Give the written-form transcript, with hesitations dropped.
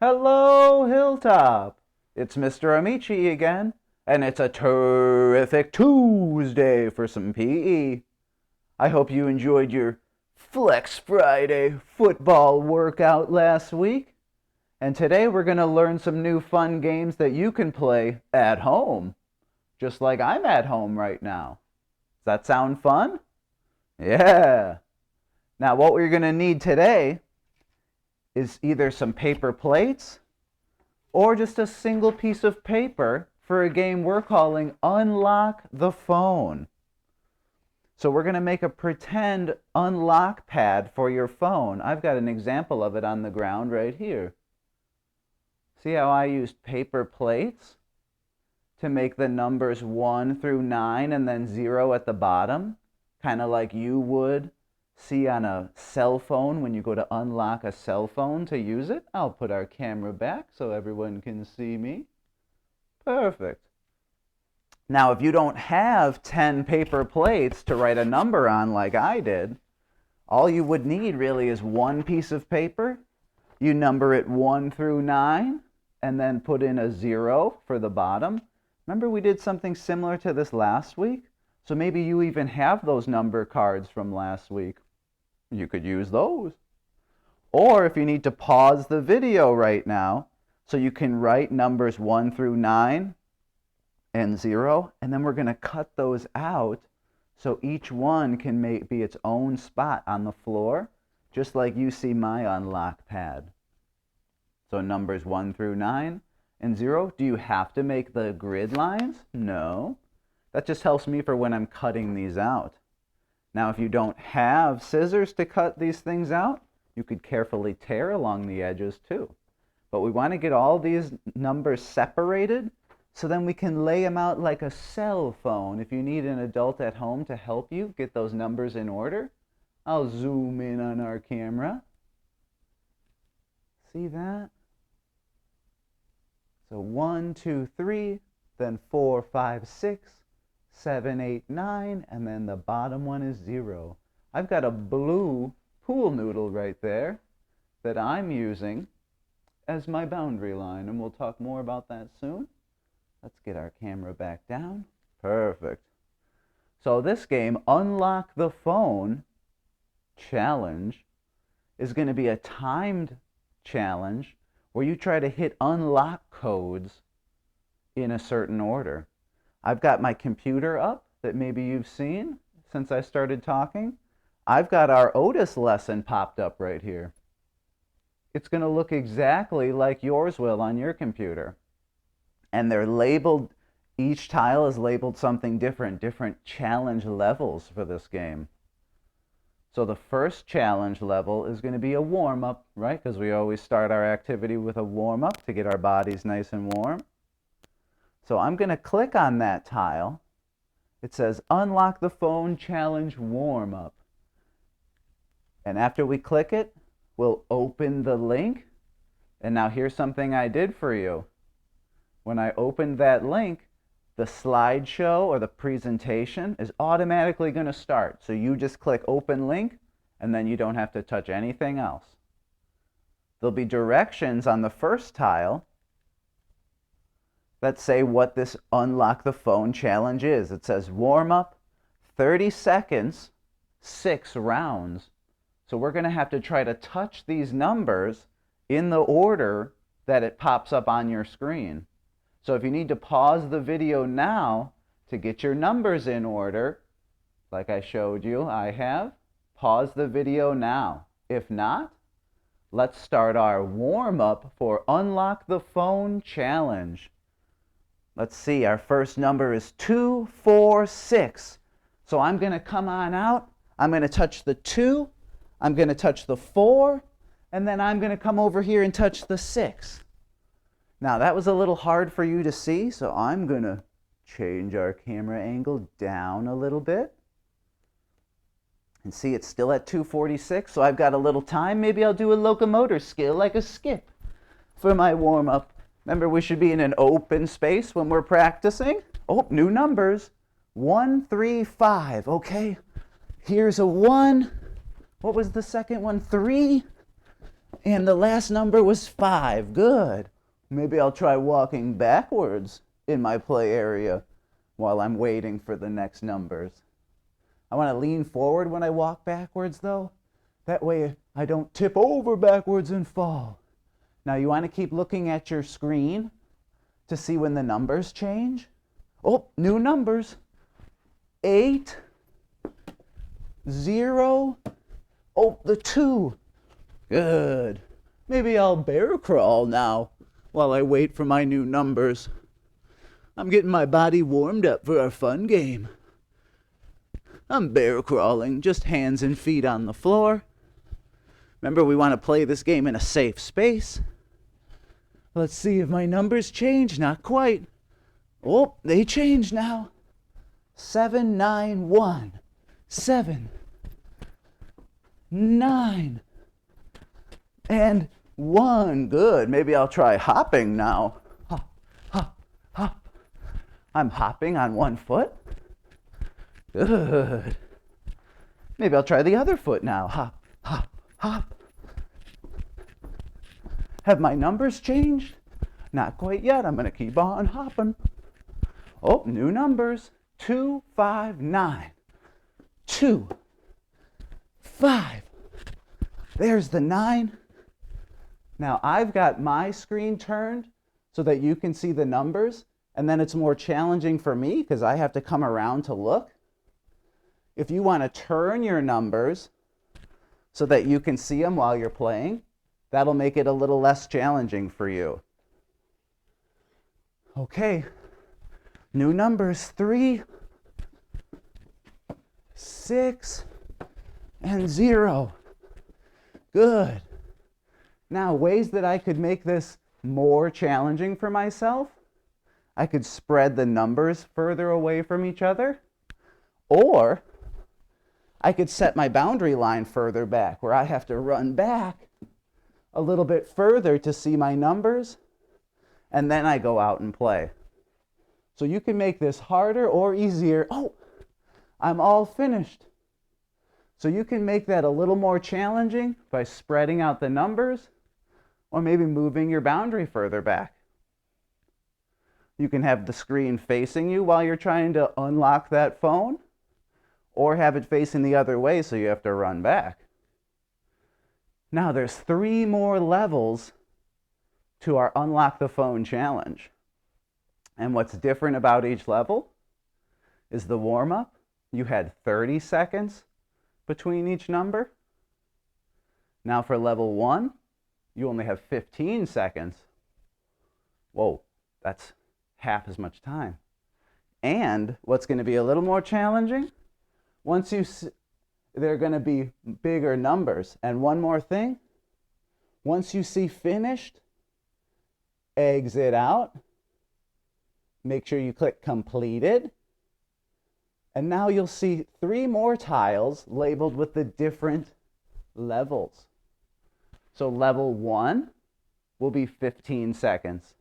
Hello, Hilltop! It's Mr. Amici again, and it's a terrific Tuesday for some PE. I hope you enjoyed your Flex Friday football workout last week. And today we're going to learn some new fun games that you can play at home, just like I'm at home right now. Does that sound fun? Yeah! Now, what we're going to need today is either some paper plates or just a single piece of paper for a game we're calling Unlock the Phone. So we're going to make a pretend unlock pad for your phone. I've got an example of it on the ground right here. See how I used paper plates to make the numbers 1 through 9 and then 0 at the bottom, kind of like you would see on a cell phone when you go to unlock a cell phone to use it. I'll put our camera back so everyone can see me. Perfect. Now, if you don't have 10 paper plates to write a number on like I did, all you would need really is one piece of paper. You number it 1 through 9 and then put in a 0 for the bottom. Remember we did something similar to this last week? So maybe you even have those number cards from last week. You could use those. Or if you need to pause the video right now, so you can write numbers 1 through 9 and 0, and then we're going to cut those out so each one can be its own spot on the floor, just like you see my unlock pad. So numbers 1 through 9 and 0, do you have to make the grid lines? No. That just helps me for when I'm cutting these out. Now, if you don't have scissors to cut these things out, you could carefully tear along the edges too. But we want to get all these numbers separated so then we can lay them out like a cell phone. If you need an adult at home to help you get those numbers in order, I'll zoom in on our camera. See that? So 1, 2, 3, then 4, 5, 6. 7, 8, 9, and then the bottom one is 0. I've got a blue pool noodle right there that I'm using as my boundary line, and we'll talk more about that soon. Let's get our camera back down. Perfect. So this game, Unlock the Phone challenge, is going to be a timed challenge where you try to hit unlock codes in a certain order. I've got my computer up that maybe you've seen since I started talking. I've got our Otis lesson popped up right here. It's going to look exactly like yours will on your computer. And they're labeled, each tile is labeled something different challenge levels for this game. So the first challenge level is going to be a warm-up, right? Because we always start our activity with a warm-up to get our bodies nice and warm. So I'm going to click on that tile. It says Unlock the Phone Challenge Warm-Up. And after we click it, we'll open the link. And now here's something I did for you. When I opened that link, the slideshow or the presentation is automatically going to start. So you just click Open Link, and then you don't have to touch anything else. There'll be directions on the first tile that say what this Unlock the Phone challenge is. It says warm up, 30 seconds, 6 rounds. So we're going to have to try to touch these numbers in the order that it pops up on your screen. So if you need to pause the video now to get your numbers in order, like I showed you, I have, pause the video now. If not, let's start our warm up for Unlock the Phone challenge. Let's see, our first number is 2, 4, 6. So I'm going to come on out. I'm going to touch the 2. I'm going to touch the 4. And then I'm going to come over here and touch the 6. Now that was a little hard for you to see, so I'm going to change our camera angle down a little bit. And see, it's still at 2:46, so I've got a little time. Maybe I'll do a locomotor skill like a skip for my warm-up. Remember, we should be in an open space when we're practicing. Oh, new numbers. 1, 3, 5. Okay, here's a 1. What was the second one? 3. And the last number was 5. Good. Maybe I'll try walking backwards in my play area while I'm waiting for the next numbers. I want to lean forward when I walk backwards, though. That way I don't tip over backwards and fall. Now you want to keep looking at your screen to see when the numbers change. Oh, new numbers. 8, 0, oh, the 2. Good. Maybe I'll bear crawl now while I wait for my new numbers. I'm getting my body warmed up for our fun game. I'm bear crawling, just hands and feet on the floor. Remember, we want to play this game in a safe space. Let's see if my numbers change. Not quite. Oh, they change now. 7, 9, 1. 7, 9, and 1. Good. Maybe I'll try hopping now. Hop, hop, hop. I'm hopping on one foot. Good. Maybe I'll try the other foot now. Hop, hop, hop. Have my numbers changed? Not quite yet. I'm going to keep on hopping. Oh, new numbers. 2, 5, 9. 2, 5. There's the 9. Now I've got my screen turned so that you can see the numbers, and then it's more challenging for me because I have to come around to look. If you want to turn your numbers so that you can see them while you're playing, that'll make it a little less challenging for you. Okay, new numbers. 3, 6, and 0. Good. Now, ways that I could make this more challenging for myself. I could spread the numbers further away from each other, or I could set my boundary line further back where I have to run back a little bit further to see my numbers, and then I go out and play. So you can make this harder or easier. Oh, I'm all finished. So you can make that a little more challenging by spreading out the numbers or maybe moving your boundary further back. You can have the screen facing you while you're trying to unlock that phone, or have it facing the other way so you have to run back. Now there's 3 more levels to our Unlock the Phone challenge. And what's different about each level is the warm-up. You had 30 seconds between each number. Now for level 1, you only have 15 seconds. Whoa, that's half as much time. And what's going to be a little more challenging, they're going to be bigger numbers. And one more thing, once you see finished, exit out. Make sure you click completed. And now you'll see 3 more tiles labeled with the different levels. So level 1 will be 15 seconds.